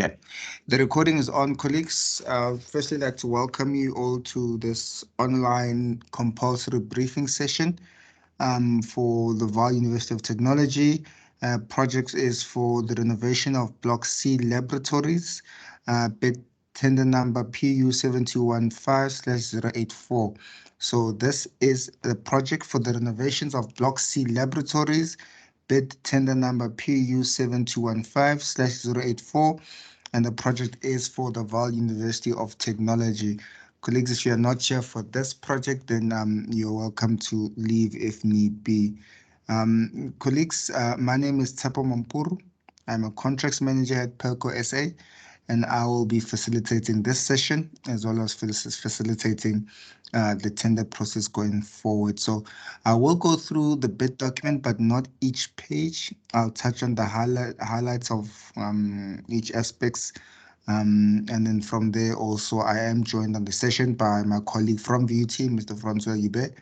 Yeah. The recording is on, colleagues. Firstly, I'd like to welcome you all to this online compulsory briefing session for the Vaal University of Technology. Project is for the renovation of Block C laboratories, bid tender number PU7215/084. So this is the project for the renovations of Block C laboratories, bid tender number PU7215/084, and the project is for the Vaal University of Technology. Colleagues, if you are not here for this project, then you're welcome to leave if need be. Colleagues, my name is Tsapo Mampuru. I'm a contracts manager at Pelco SA, and I will be facilitating this session as well as facilitating the tender process going forward. So I will go through the bid document, but not each page. I'll touch on the highlights of each aspects. And then from there also, I am joined on the session by my colleague from VUT, Mr. Francois Yube.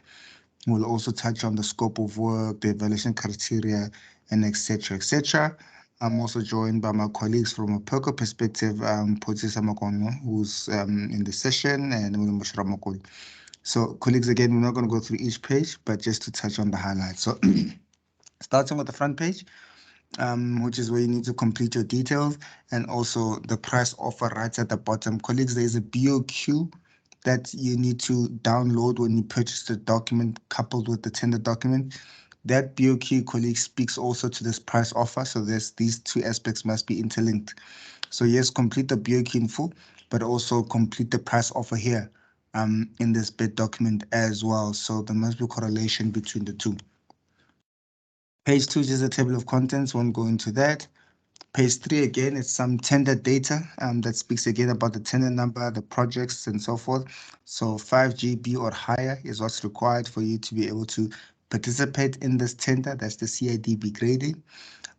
We'll also touch on the scope of work, the evaluation criteria, and etc. etc. I'm also joined by my colleagues from a PERCO perspective, Potisa Makono, who's in the session, and Mushra Makoli. So, colleagues, again, we're not going to go through each page, but just to touch on the highlights. So, starting with the front page, which is where you need to complete your details, and also the price offer right at the bottom. Colleagues, there is a BOQ that you need to download when you purchase the document coupled with the tender document. That BOQ, colleagues, speaks also to this price offer. So these two aspects must be interlinked. So yes, complete the BOQ in full, but also complete the price offer here in this bid document as well. So there must be correlation between the two. Page 2 is a table of contents, won't go into that. Page 3, again, it's some tender data that speaks again about the tender number, the projects, and so forth. So 5 GB or higher is what's required for you to be able to participate in this tender. That's the CIDB grading.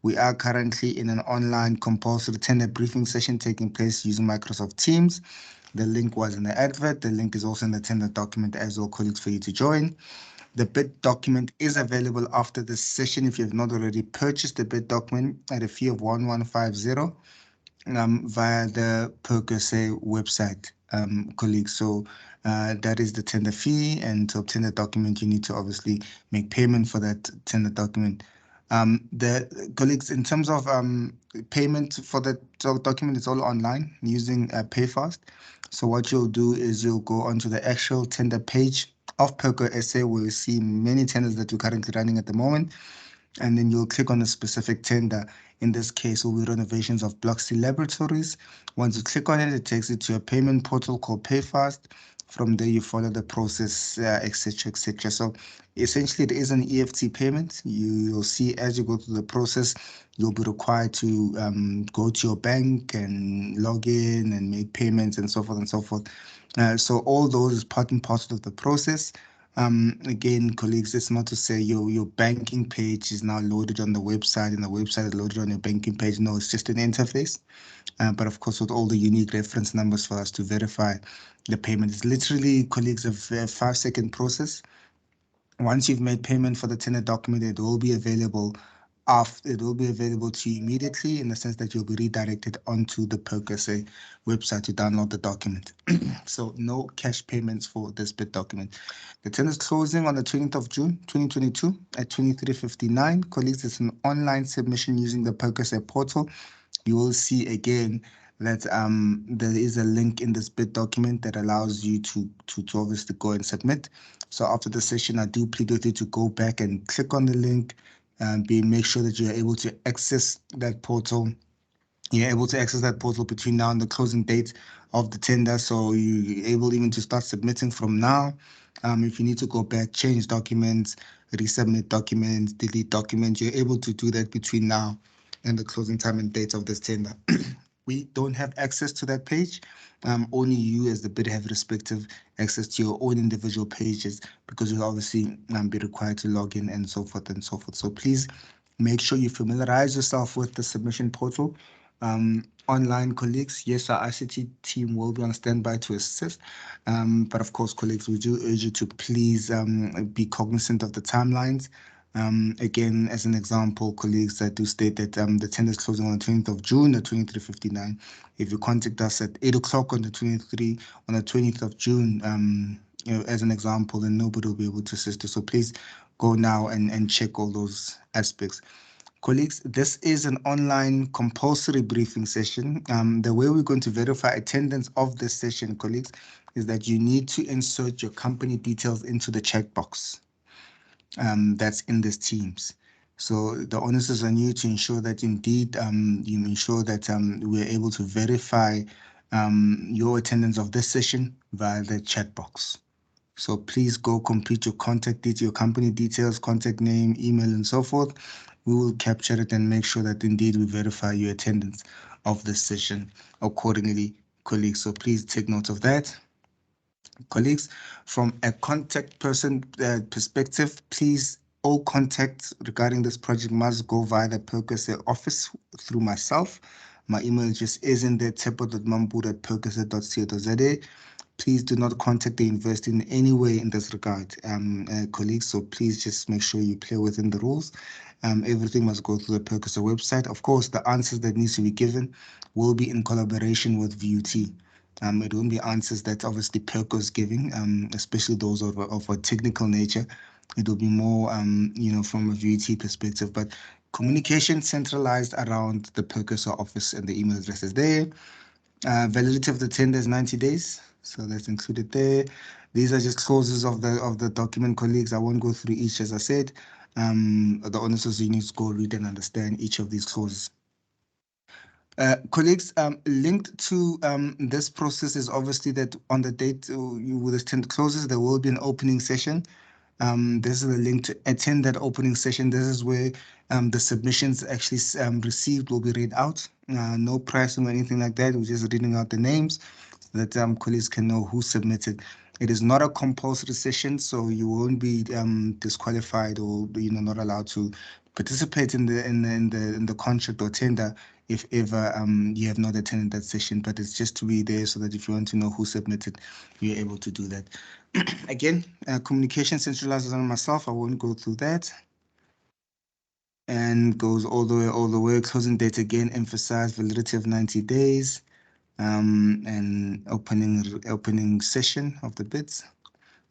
We are currently in an online compulsory tender briefing session taking place using Microsoft Teams. The link was in the advert. The link is also in the tender document as well, colleagues, for you to join. The bid document is available after this session if you have not already purchased the bid document at a fee of 1150 via the PERCO SA website, colleagues. So that is the tender fee, and to obtain the document, you need to obviously make payment for that tender document. The colleagues, in terms of payment for the document, it's all online using PayFast. So what you'll do is you'll go onto the actual tender page of PERCO SA, where you see many tenders that we're currently running at the moment, and then you'll click on a specific tender. In this case, will be renovations of Block C laboratories. Once you click on it, it takes you to a payment portal called PayFast. From there, you follow the process, etc., etc. So essentially, it is an EFT payment. You'll see as you go through the process, you'll be required to go to your bank and log in and make payments and so forth and so forth. So all those is part and parcel of the process. Again, colleagues, it's not to say your banking page is now loaded on the website and the website is loaded on your banking page. No, it's just an interface. But of course, with all the unique reference numbers for us to verify the payment. It's literally, colleagues, a 5-second process. Once you've made payment for the tender document, it will be available to you immediately, in the sense that you'll be redirected onto the PERCO SA website to download the document. So no cash payments for this bid document. The tender is closing on the 20th of June, 2022 at 23:59. Colleagues, it's an online submission using the PERCO SA portal. You will see again that there is a link in this bid document that allows you to obviously go and submit. So after the session, I do plead with you to go back and click on the link and make sure that you're able to access that portal. You're able to access that portal between now and the closing date of the tender. So you're able even to start submitting from now. If you need to go back, change documents, resubmit documents, delete documents, you're able to do that between now and the closing time and date of this tender. We don't have access to that page. Only you as the bidder have respective access to your own individual pages, because you'll obviously be required to log in and so forth and so forth. So please make sure you familiarize yourself with the submission portal. Online, colleagues, yes, our ICT team will be on standby to assist. But of course, colleagues, we do urge you to please be cognizant of the timelines. Again, as an example, colleagues, I do state that the tender is closing on the 20th of June at 23:59. If you contact us at 8 o'clock on the 20th of June, as an example, then nobody will be able to assist you. So please go now and check all those aspects. Colleagues, this is an online compulsory briefing session. The way we're going to verify attendance of this session, colleagues, is that you need to insert your company details into the chat box that's in this Teams. So the onus is on you to ensure that indeed you ensure that we're able to verify your attendance of this session via the chat box. So please go complete your contact details, your company details, contact name, email, and so forth. We will capture it and make sure that indeed we verify your attendance of this session accordingly, colleagues. So please take note of that. Colleagues, from a contact person perspective, please, all contacts regarding this project must go via the Percocet office through myself. My email address is in there, tepo.mambu@percocet.co.za. Please do not contact the university in any way in this regard, colleagues. So please just make sure you play within the rules. Everything must go through the Percocet website. Of course, the answers that needs to be given will be in collaboration with VUT. It won't be answers that obviously Perco is giving, especially those of a technical nature. It will be more, from a VUT perspective. But communication centralized around the Percocet office and the email addresses there. Validity of the tender is 90 days, so that's included there. These are just clauses of the document, colleagues. I won't go through each, as I said. The onus is you need to go read and understand each of these clauses. Colleagues, linked to this process is obviously that on the date with the tender closes, there will be an opening session. This is a link to attend that opening session. This is where the submissions actually received will be read out. No pricing or anything like that. We're just reading out the names so that colleagues can know who submitted. It is not a compulsory session, so you won't be disqualified or not allowed to participate in the contract or tender if ever you have not attended that session. But it's just to be there so that if you want to know who submitted, you're able to do that. Again, communication centralizes on myself. I won't go through that. And goes all the way. Closing date again, emphasize validity of 90 days. And opening session of the bids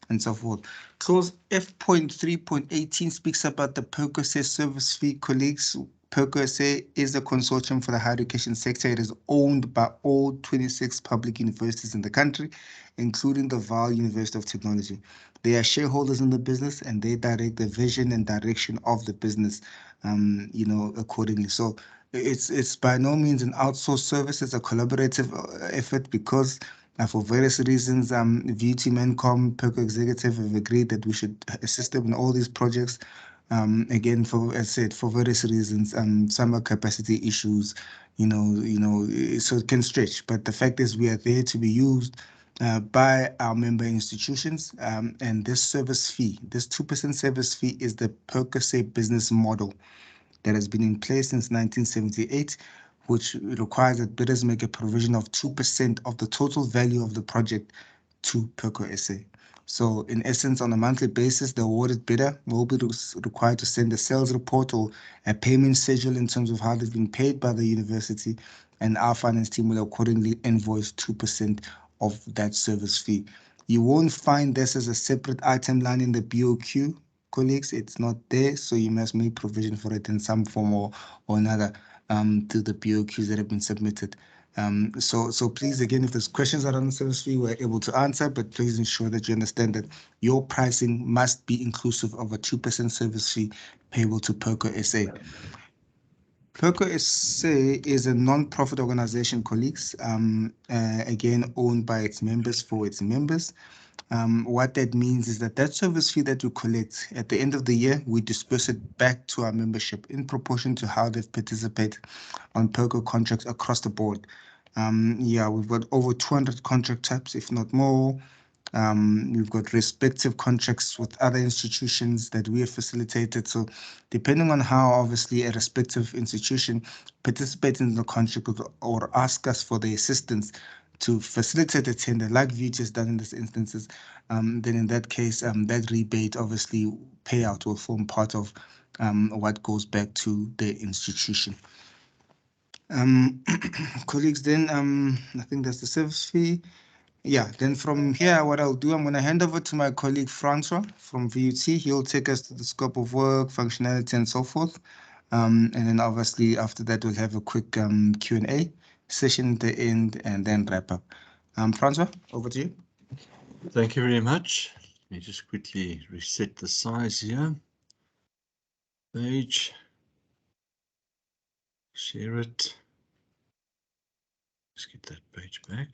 and so forth. Clause F.3.18 speaks about the Percocet service fee, colleagues. Percocet is a consortium for the higher education sector. It is owned by all 26 public universities in the country, including the Vaal University of Technology. They are shareholders in the business and they direct the vision and direction of the business, accordingly. So it's by no means an outsourced service. It's a collaborative effort because for various reasons, VT Mencom, Perco Executive have agreed that we should assist them in all these projects. Again, as I said, for various reasons, some are capacity issues, so it can stretch. But the fact is, we are there to be used by our member institutions, and this service fee, this 2% service fee, is the Percocet business model that has been in place since 1978, which requires that bidders make a provision of 2% of the total value of the project to Perco SA. So in essence, on a monthly basis, the awarded bidder will be required to send a sales report or a payment schedule in terms of how they've been paid by the university, and our finance team will accordingly invoice 2% of that service fee. You won't find this as a separate item line in the BOQ, colleagues. It's not there, so you must make provision for it in some form or another to the BOQs that have been submitted. So please, again, if there's questions around the service fee, we're able to answer, but please ensure that you understand that your pricing must be inclusive of a 2% service fee payable to Perco SA. Perco SA is a non-profit organization, colleagues, again, owned by its members for its members. What that means is that service fee that we collect at the end of the year, we disperse it back to our membership in proportion to how they've participated on Perco contracts across the board. We've got over 200 contract types, if not more. We've got respective contracts with other institutions that we have facilitated. So depending on how obviously a respective institution participates in the contract or ask us for the assistance to facilitate a tender, like VT has done in this instances, then in that case, that rebate, obviously, payout will form part of what goes back to the institution. Colleagues, then I think that's the service fee. Yeah, then from here, what I'll do, I'm going to hand over to my colleague Francois from VUT. He'll take us to the scope of work, functionality, and so forth. And then obviously after that, we'll have a quick Q&A session at the end and then wrap up. Francois, over to you. Thank you very much. Let me just quickly reset the size here. Page. Share it. Let's get that page back.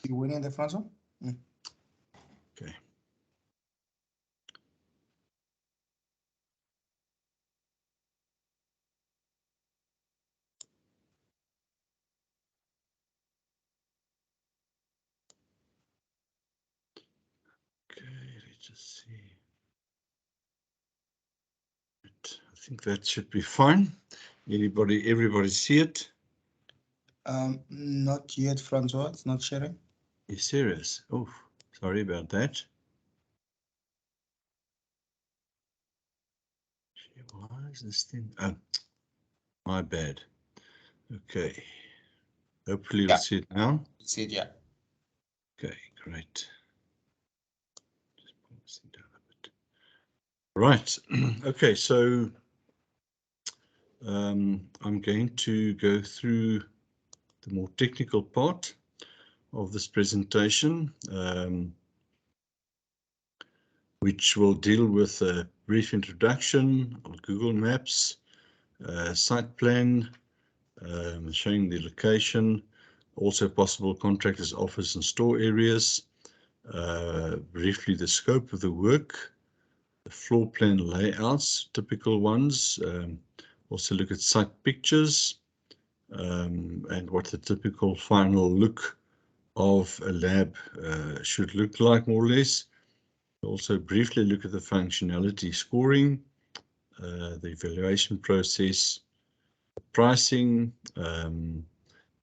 You winning the Francois? Okay. Okay, let's just see. I think that should be fine. Everybody see it? Not yet, Francois. It's not sharing. Are you serious? Oh, sorry about that. Why is this thing? Oh, my bad. Okay. Hopefully you'll see it now. See it, yeah. Okay, great. Just pull this thing down a bit. Right. Okay, so I'm going to go through the more technical part of this presentation, which will deal with a brief introduction on Google Maps, site plan, showing the location, also possible contractors' office and store areas, briefly the scope of the work, the floor plan layouts, typical ones, also look at site pictures, and what the typical final look of a lab should look like, more or less. Also briefly look at the functionality scoring, the evaluation process, pricing, and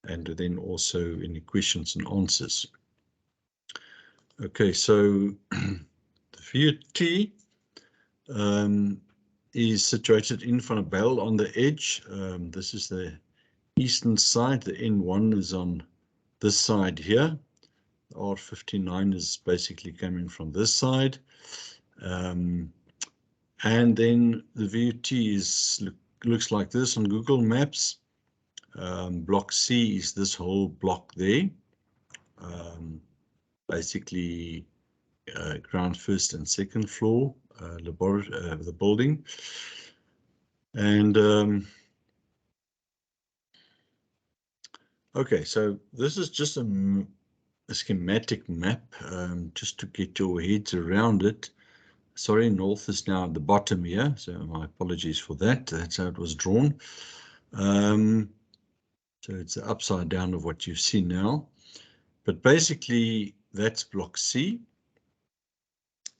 then also any questions and answers. Okay, so the VUT is situated in Van der Bijl on the edge. This is the eastern side. The N1 is on this side here. R59 is basically coming from this side. And then the VUT looks like this on Google Maps. Block C is this whole block there. Basically ground first and second floor, laboratory of the building. And okay, so this is just a schematic map, just to get your heads around it. Sorry, north is now at the bottom here, so my apologies for that. That's how it was drawn. So it's the upside down of what you see now. But basically, that's block C.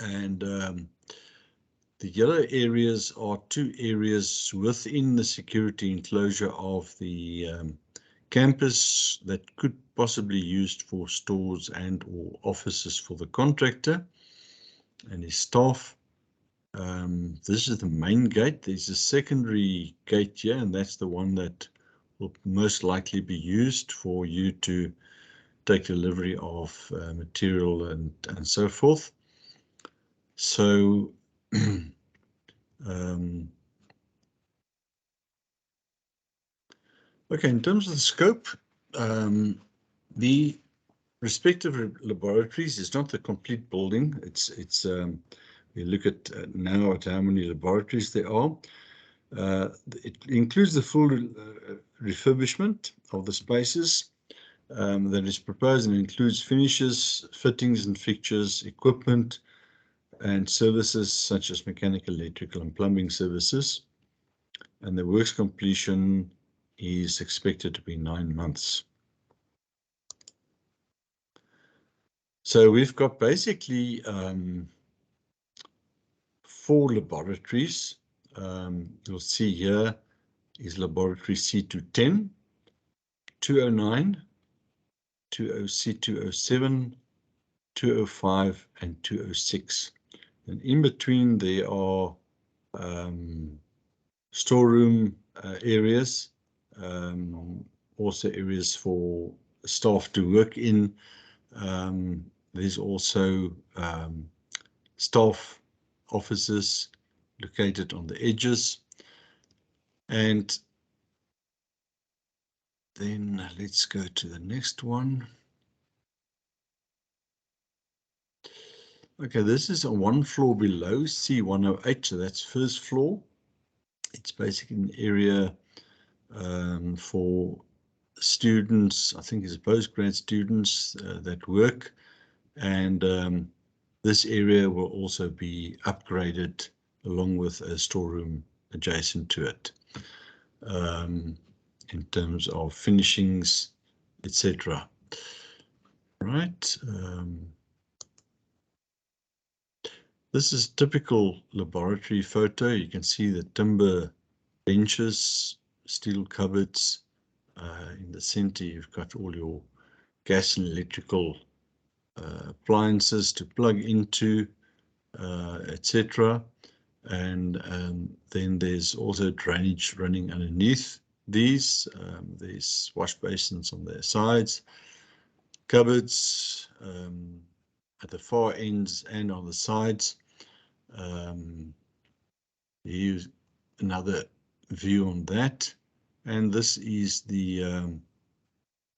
And the yellow areas are two areas within the security enclosure of the campus that could possibly be used for stores and or offices for the contractor and his staff. This is the main gate. There's a secondary gate here, and that's the one that will most likely be used for you to take delivery of material and so forth. So okay, in terms of the scope, the respective laboratories is not the complete building. We look at now at how many laboratories there are. It includes the full refurbishment of the spaces that is proposed, and includes finishes, fittings and fixtures, equipment, and services such as mechanical, electrical, and plumbing services. And the works completion is expected to be 9 months. So we've got basically 4 laboratories. You'll see here is laboratory C210, 209, 207, 205, and 206. And in between there are storeroom areas, also areas for staff to work in. There's also staff offices located on the edges. And then let's go to the next one. Okay, this is on 1 floor below, C108, so that's first floor. It's basically an area for students, I think it's postgrad students that work, and this area will also be upgraded along with a storeroom adjacent to it, in terms of finishings, etc. Right. This is typical laboratory photo. You can see the timber benches, steel cupboards. In the center, you've got all your gas and electrical appliances to plug into, etc. And then there's also drainage running underneath these. There's wash basins on their sides, cupboards at the far ends and on the sides. Here's another view on that. And this is the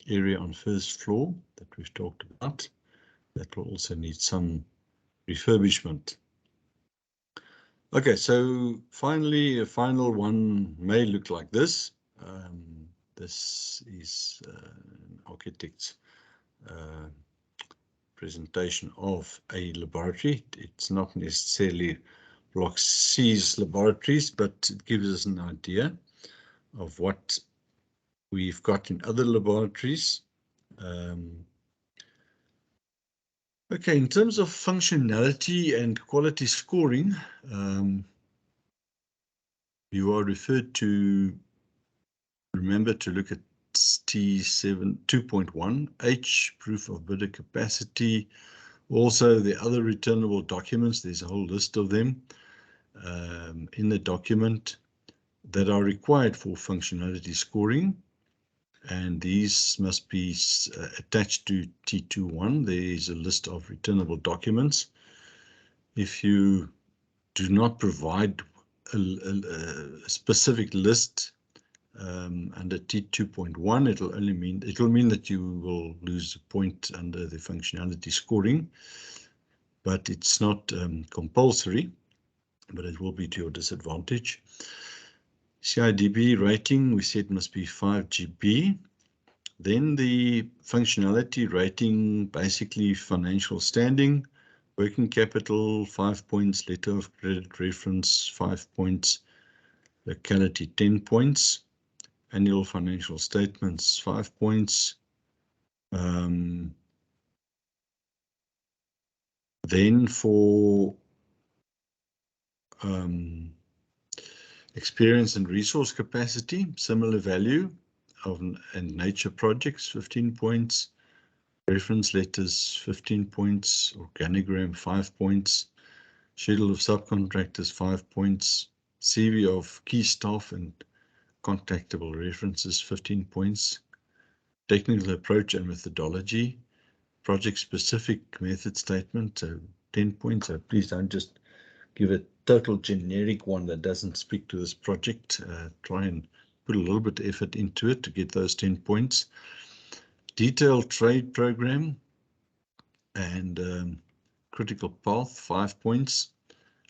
area on first floor that we've talked about. That will also need some refurbishment. Okay, so finally, a final one may look like this. This is an architect's presentation of a laboratory. It's not necessarily Block C's laboratories, but it gives us an idea of what we've got in other laboratories. Okay, in terms of functionality and quality scoring, you are referred to remember to look at T7 2.1, H, proof of bidder capacity. Also, the other returnable documents, there's a whole list of them in the document that are required for functionality scoring. And these must be attached to T21. There is a list of returnable documents. If you do not provide a specific list under T2.1, it'll mean that you will lose a point under the functionality scoring, but it's not compulsory, but it will be to your disadvantage. CIDB rating, we said must be 5 GB. Then the functionality rating, basically financial standing, working capital, 5 points, letter of credit reference, 5 points, locality, 10 points, annual financial statements, 5 points. Then for experience and resource capacity, similar value and nature projects, 15 points. Reference letters, 15 points. Organogram, 5 points. Schedule of subcontractors, 5 points. CV of key staff and contactable references, 15 points. Technical approach and methodology. Project-specific method statement, so 10 points. So please don't just give a total generic one that doesn't speak to this project. Try and put a little bit of effort into it to get those 10 points. Detailed trade program and critical path, 5 points.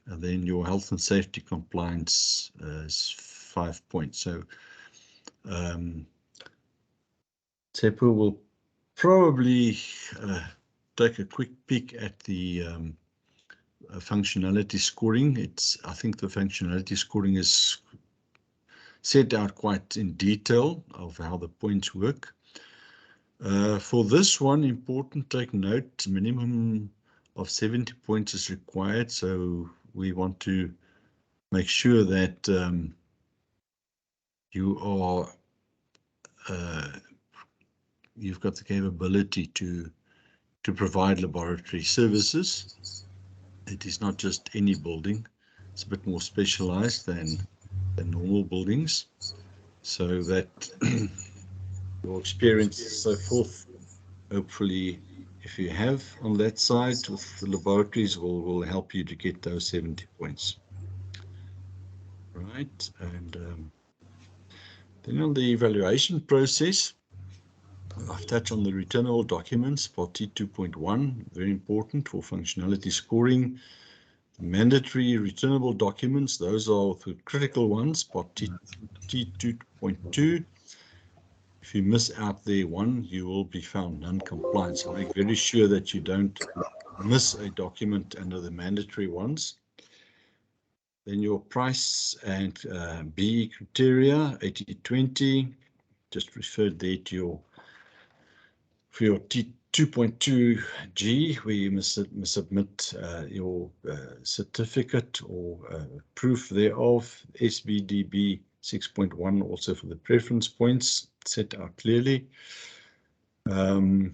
And then your health and safety compliance is 5 points. So Tsepo will probably take a quick peek at the functionality scoring. I think the functionality scoring is set out quite in detail of how the points work. For this one, important, take note, minimum of 70 points is required. So we want to make sure that you've got the capability to provide laboratory services. It is not just any building. It's a bit more specialized than normal buildings, so that your experience, so forth, hopefully, if you have on that side with the laboratories, will help you to get those 70 points. Right, and then on the evaluation process, I've touched on the returnable documents, part T2.1, very important for functionality scoring. Mandatory returnable documents, those are the critical ones, part T2.2. If you miss out there one, you will be found non-compliant. So make very sure that you don't miss a document under the mandatory ones. Then your price and BE criteria, 80-20, just referred there to your, for your T2.2G, where you must submit your certificate or proof thereof. SBDB 6.1 also for the preference points set out clearly. Right,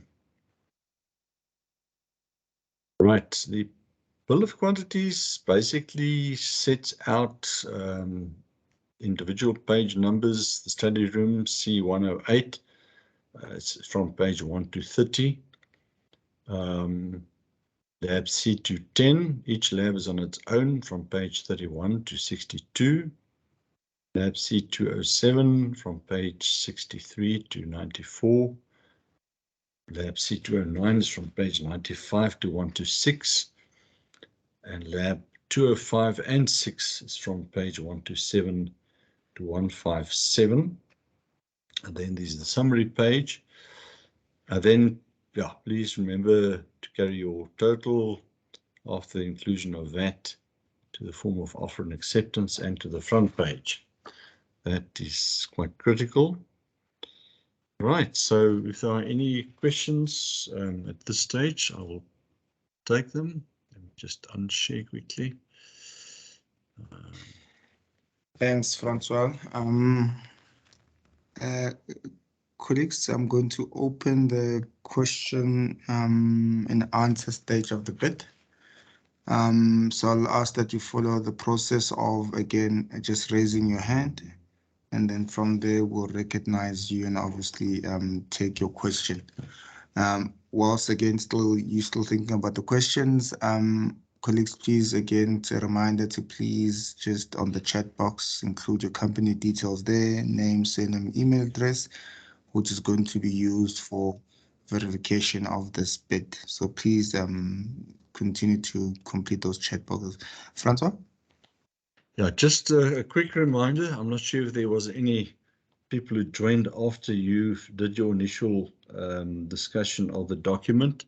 the bill of quantities basically sets out individual page numbers. The study room C108, it's from page 1 to 30. Lab C210, each lab is on its own from page 31 to 62. Lab C207 from page 63 to 94. Lab C209 is from page 95 to 126. And lab 205 and 6 is from page 127 to 157. And then there's the summary page. And then, yeah, please remember to carry your total after the inclusion of that to the form of offer and acceptance and to the front page. That is quite critical. Right, so if there are any questions at this stage, I will take them. Let me just unshare quickly. Thanks, Francois. Colleagues, I'm going to open the question and answer stage of the bid. So I'll ask that you follow the process of, again, just raising your hand, and then from there we'll recognize you and obviously take your question. Whilst again, you're still thinking about the questions, colleagues, please, again, it's a reminder to please just on the chat box include your company details there, name, surname, email address, which is going to be used for verification of this bid. So please continue to complete those chat boxes. Francois? Yeah, just a quick reminder. I'm not sure if there was any people who joined after you did your initial discussion of the document,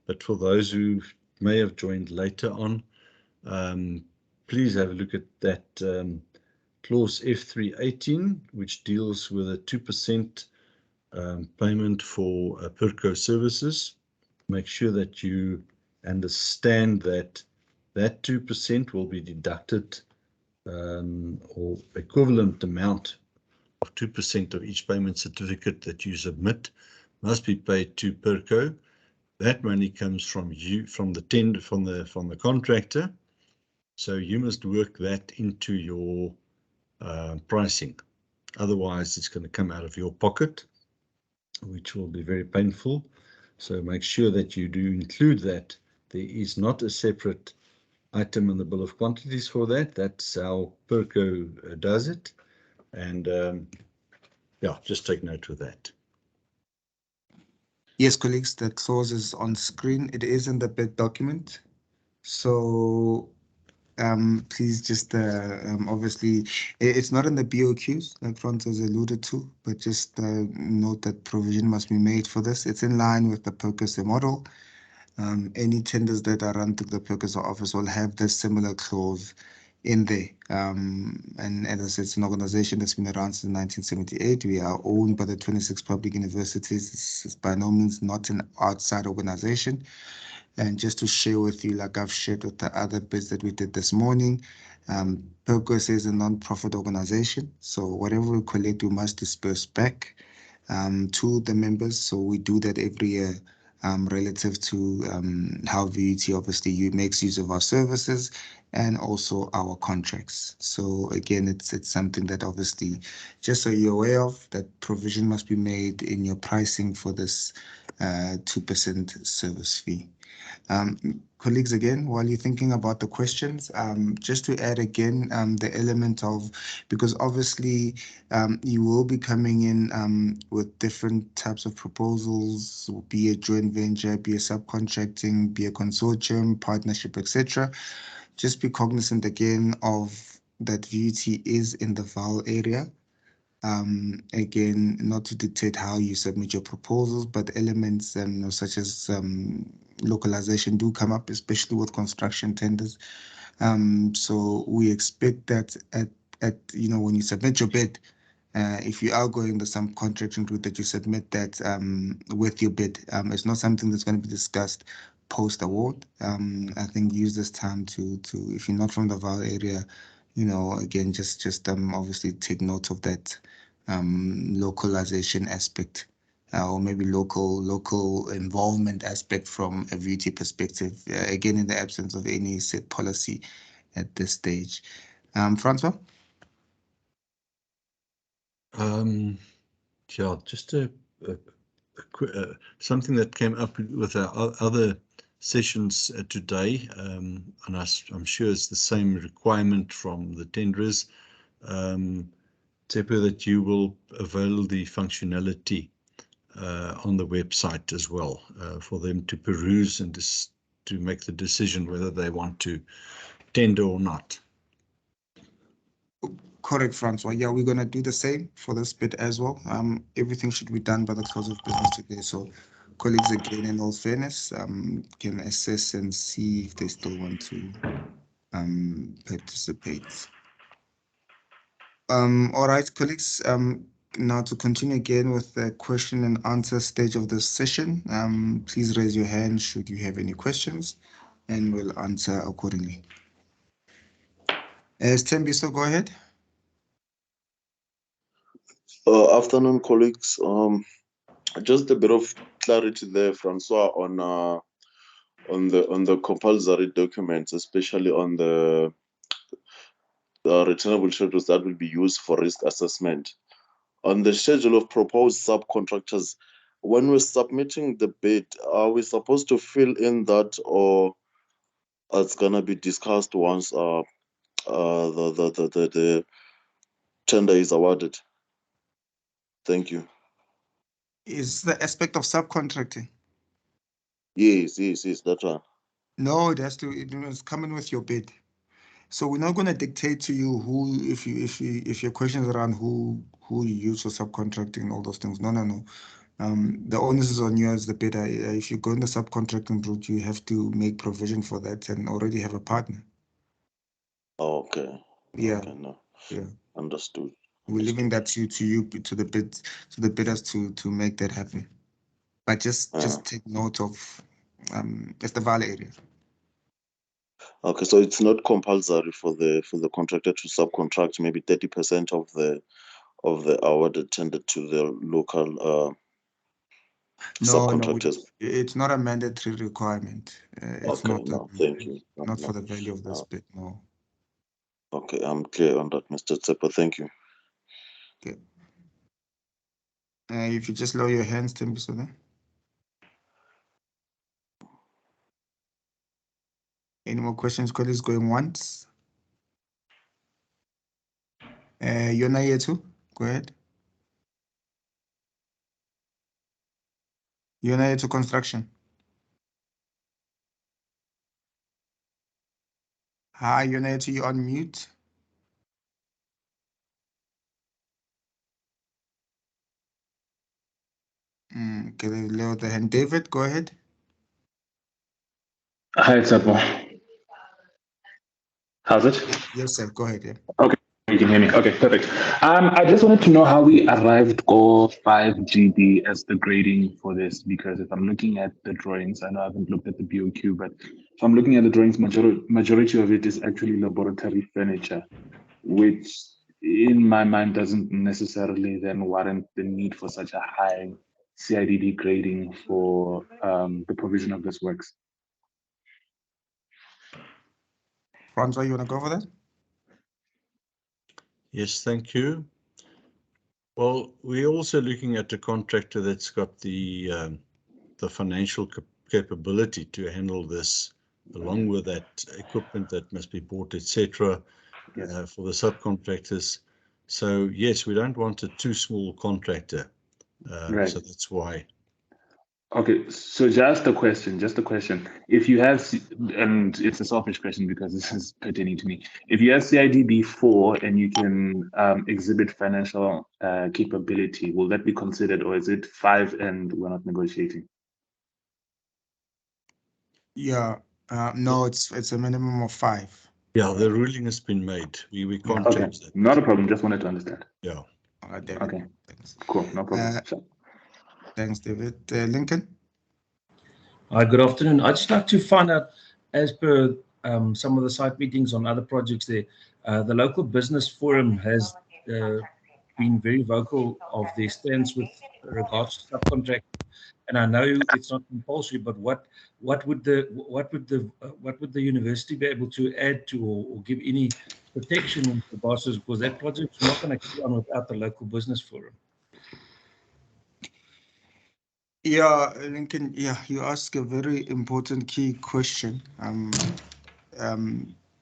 but for those who may have joined later on, please have a look at that clause F318, which deals with a 2% payment for PERCO services. Make sure that you understand that that 2% will be deducted or equivalent amount of 2% of each payment certificate that you submit must be paid to PERCO. That money comes from you, from the tender, from the contractor. So you must work that into your pricing. Otherwise, it's going to come out of your pocket, which will be very painful. So make sure that you do include that. There is not a separate item in the bill of quantities for that. That's how PERCO does it. And yeah, just take note of that. Yes, colleagues, the clause is on screen. It is in the bid document. So please just obviously it's not in the BOQs like Francois has alluded to, but just note that provision must be made for this. It's in line with the PERCO model. Any tenders that are run through the PERCO office will have this similar clause in there. And as I said, it's an organization that's been around since 1978. We are owned by the 26 public universities. It's by no means not an outside organization. And just to share with you, like I've shared with the other bits that we did this morning, Purpose is a non-profit organization. So whatever we collect, we must disperse back to the members. So we do that every year. Relative to how VUT obviously makes use of our services and also our contracts. So again, it's something that obviously, just so you're aware of, that provision must be made in your pricing for this 2% service fee. Colleagues, again, while you're thinking about the questions, just to add again the element of, because obviously you will be coming in with different types of proposals, be a joint venture, be a subcontracting, be a consortium, partnership, etc. Just be cognizant again of that VUT is in the VAL area. Again, not to dictate how you submit your proposals, but elements such as localization do come up, especially with construction tenders. So we expect that at when you submit your bid, if you are going the subcontracting route, that you submit that with your bid. It's not something that's going to be discussed post award. I think use this time to if you're not from the VAL area, again, just obviously take note of that localization aspect. Or maybe local involvement aspect from a VT perspective. Again, in the absence of any set policy at this stage. Francois? Yeah, just something that came up with our other sessions today, and I'm sure it's the same requirement from the tenderers, Tsepo, that you will avail the functionality on the website as well for them to peruse and to make the decision whether they want to tender or not. Correct, Francois. Yeah, we're gonna do the same for this bit as well. Everything should be done by the close of business today. So colleagues, again, in all fairness, can assess and see if they still want to participate. All right, colleagues. Now to continue again with the question and answer stage of the session, please raise your hand should you have any questions, and we'll answer accordingly. As Tembiso, go ahead. Afternoon, colleagues. Just a bit of clarity there, Francois, on the compulsory documents, especially on the returnable schedules that will be used for risk assessment. On the schedule of proposed subcontractors, when we're submitting the bid, are we supposed to fill in that, or it's gonna be discussed once the tender is awarded? Thank you. Is the aspect of subcontracting? Yes, that one. No, it has to. It's coming with your bid. So we're not going to dictate to you who, if your questions around who you use for subcontracting and all those things. No, no, no. The onus is on you as the bidder. If you go in the subcontracting route, you have to make provision for that and already have a partner. Oh, okay. Yeah, Okay, no. yeah. Understood. We're leaving that to you to the bidders to make that happen. But just take note of it's the Valley area. Okay, so it's not compulsory for the contractor to subcontract maybe 30% of the awarded tender to the local subcontractors. It's not a mandatory requirement. It's Okay, not no, thank you. not for the value of this bid, no. Okay, I'm clear on that, Mr. Tsepo. Thank you. Okay. If you just lower your hands, Tembiso, then. Any more questions, colleagues? Going once. You're not here too? Go ahead. You're not here to construction. Hi, you're not here to, you on mute. Okay, lower the hand. David, go ahead. Hi, Tsepo. How's it? Yes, sir. Go ahead. Yeah. Okay, you can hear me. Okay, perfect. I just wanted to know how we arrived at 5 GB as the grading for this, because if I'm looking at the drawings, I know I haven't looked at the BOQ, but if I'm looking at the drawings, majority of it is actually laboratory furniture, which in my mind doesn't necessarily then warrant the need for such a high CIDD grading for the provision of this works. Francois, you want to go for that? Yes, thank you. Well, we're also looking at a contractor that's got the financial capability to handle this, along with that equipment that must be bought, etc., Yes. for the subcontractors. So yes, we don't want a too small contractor. Right. So that's why. Okay, so just a question. If you have, and it's a selfish question because this is pertaining to me. If you have CIDB 4 and you can exhibit financial capability, will that be considered, or is it 5 and we're not negotiating? Yeah. No, it's a minimum of 5. Yeah, the ruling has been made. We can't Okay, change that. not a problem. Just wanted to understand. Yeah. All right, David. Okay, Thanks. cool. No problem. Sure. Thanks, David. Lincoln? Hi, good afternoon. I'd just like to find out, as per some of the site meetings on other projects there, the local business forum has been very vocal of their stance with regards to subcontract. And I know it's not compulsory, but what would the university be able to add to or give any protection in regards to, because that project is not going to go on without the local business forum. Yeah, Lincoln, yeah, you ask a very important key question.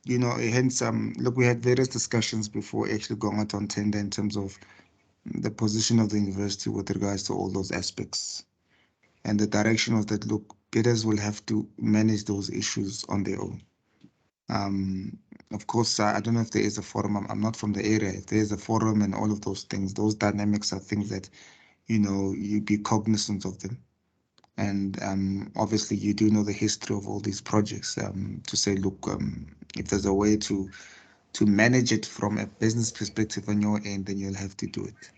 You know, hence, look, we had various discussions before actually going out on tender in terms of the position of the university with regards to all those aspects. And the direction was that, look, bidders will have to manage those issues on their own. Of course, I don't know if there is a forum. I'm not from the area. If there is a forum and all of those things, those dynamics are things that, you know, you be cognizant of them. And obviously, you do know the history of all these projects to say, look, if there's a way to manage it from a business perspective on your end, then you'll have to do it.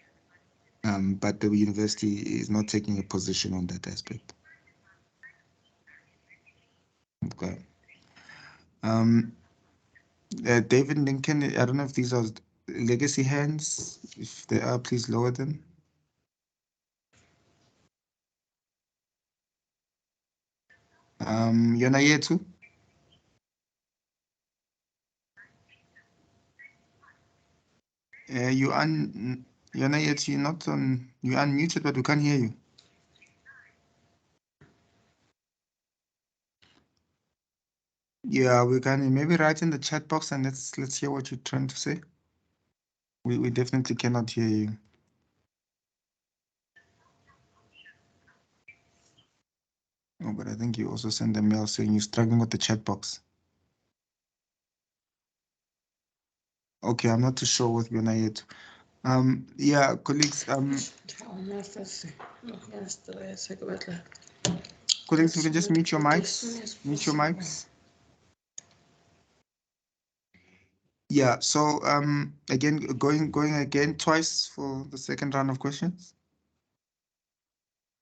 But the university is not taking a position on that aspect. Okay. David Lincoln, I don't know if these are legacy hands. If they are, please lower them. You're not here too? You're not yet. You're not on. You're unmuted, but we can't hear you. Yeah, we can maybe write in the chat box and let's hear what you're trying to say. We definitely cannot hear you. Oh, but I think you also sent a mail saying you're struggling with the chat box. Okay, I'm not too sure what we're not yet. Yeah, colleagues. Colleagues, we can just mute your mics. Mute your mics. Yeah. So again, going again twice for the second round of questions.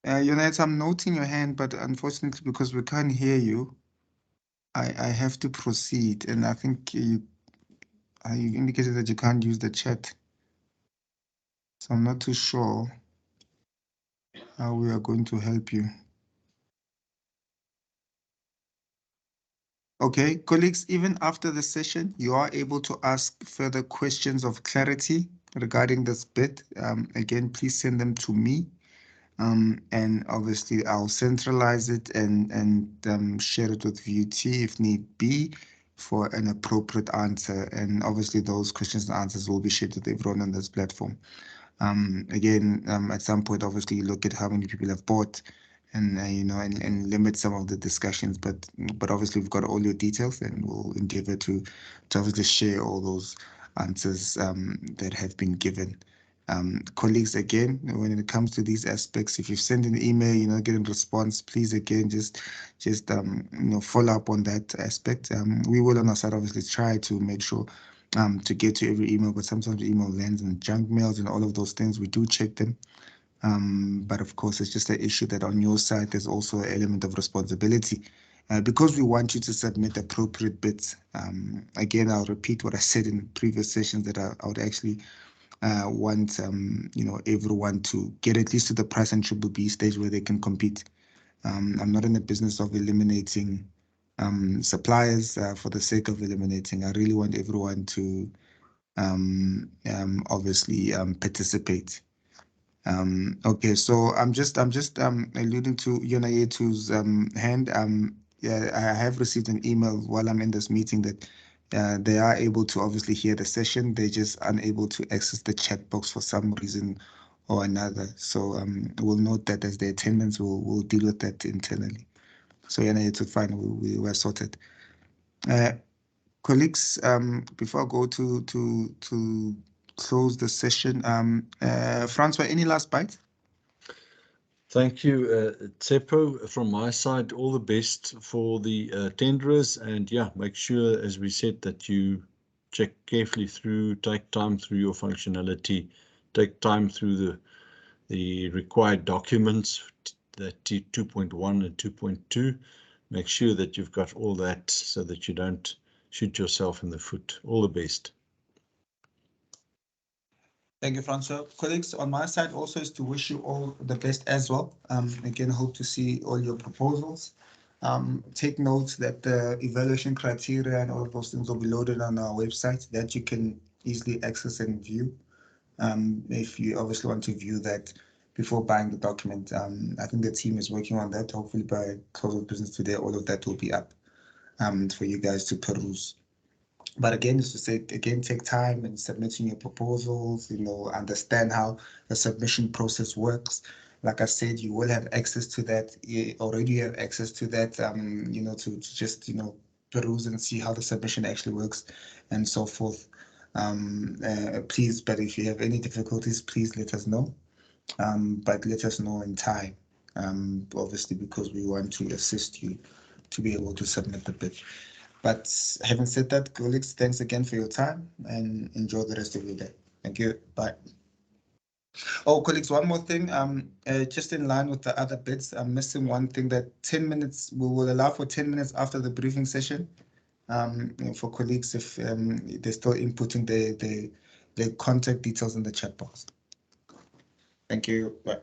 United, I'm noting your hand, but unfortunately, because we can't hear you, I have to proceed. And I think you indicated that you can't use the chat. So I'm not too sure how we are going to help you. Okay, colleagues, even after the session, you are able to ask further questions of clarity regarding this bid. Again, please send them to me. And obviously I'll centralize it and share it with VUT if need be for an appropriate answer. And obviously those questions and answers will be shared with everyone on this platform. Again, at some point, obviously look at how many people have bought and you know, and limit some of the discussions, but obviously we've got all your details and we'll endeavor to obviously share all those answers that have been given. Colleagues, again, when it comes to these aspects, if you send an email, you're not getting response, please again just follow up on that aspect. We will on our side obviously try to make sure to get to every email, but sometimes the email lands in junk mails and all of those things. We do check them. But of course, it's just an issue that on your side, there's also an element of responsibility. Because we want you to submit appropriate bits. Again, I'll repeat what I said in previous sessions, that I would actually want everyone to get at least to the price and triple B stage where they can compete. I'm not in the business of eliminating suppliers for the sake of eliminating. I really want everyone to obviously participate. Okay, so I'm just alluding to Yonayeto's hand. Yeah, I have received an email while I'm in this meeting that they are able to obviously hear the session. They're just unable to access the chat box for some reason or another. So we'll note that as the attendance. We'll deal with that internally. So Yonayeto, fine, we were sorted. Colleagues, before I go to close the session, Francois, any last bites? Thank you, Tsepo. From my side, all the best for the tenderers, and yeah, make sure, as we said, that you check carefully through, take time through your functionality, take time through the required documents, that 2.1 and 2.2. Make sure that you've got all that so that you don't shoot yourself in the foot. All the best. Thank you, Francois. Colleagues, on my side also is to wish you all the best as well. Again, hope to see all your proposals. Take note that the evaluation criteria and all of those things will be loaded on our website that you can easily access and view. If you obviously want to view that before buying the document, I think the team is working on that. Hopefully by close of business today, all of that will be up for you guys to peruse. But again, just to say, again, take time in submitting your proposals, understand how the submission process works. Like I said, you will have access to that. You already have access to that, to just, peruse and see how the submission actually works and so forth. Please, but if you have any difficulties, please let us know. But let us know in time, obviously, because we want to assist you to be able to submit the bid. But having said that, colleagues, thanks again for your time and enjoy the rest of your day. Thank you. Bye. Oh, colleagues, one more thing. Just in line with the other bits, I'm missing one thing, that 10 minutes, we will allow for 10 minutes after the briefing session. For colleagues, if they're still inputting their contact details in the chat box. Thank you. Bye.